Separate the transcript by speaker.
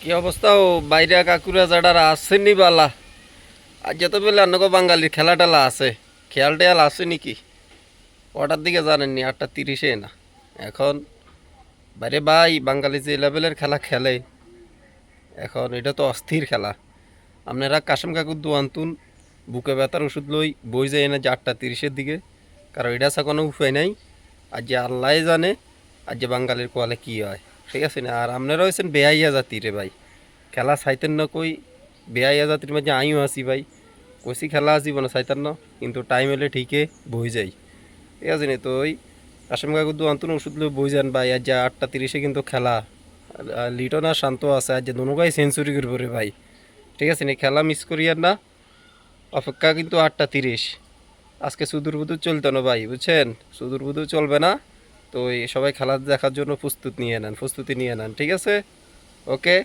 Speaker 1: কি অবস্থা ও বাইরে কাকুরা যারা আসেনি বালা আর যত বেলা অন্য বাঙালির খেলা টেলা আছে খেয়াল টেয়াল আছে নাকি ওটার দিকে জানেননি 8:30 না এখন বাইরে ভাই বাঙালি যে লেভেলের খেলা খেলে এখন এটা তো অস্থির খেলা আপনারা কাশেম কাকুর দোয়ান্তুন বুকে ব্যথার ওষুধ লই বই যায় না যে 8:30 দিকে কারণ এটা আছে কোনো উপায় নাই আর যে আল্লাহ জানে আর যে বাঙালির কোয়ালে কি হয় ঠিক আছে না আর আপনারা হয়েছেন বেহাইয়া জাতি রে ভাই খেলা চাইতেন না কই বেহাইয়া জাতির মাঝে আমিও আছি ভাই কইছি খেলা আসিব না চাইতেন না কিন্তু টাইম হলে ঠিকই বই যাই ঠিক আছে নি তো ওই কাশেম কাকুর দোয়ান্তুন ওষুধ লই বই যান ভাই আর যে 8:30 কিন্তু খেলা লিটন আর শান্ত আছে আর যে দোনোগাই সেঞ্চুরি করবো রে ভাই ঠিক আছে নি খেলা মিস করিয়ার না অপেক্ষা কিন্তু 8:30 আজকে সুদূর বুদূর চলতো না ভাই বুঝছেন সুদূর বুদূর চলবে না তো এই সবাই খেলা দেখার জন্য প্রস্তুতি নিয়ে নেন ঠিক আছে ওকে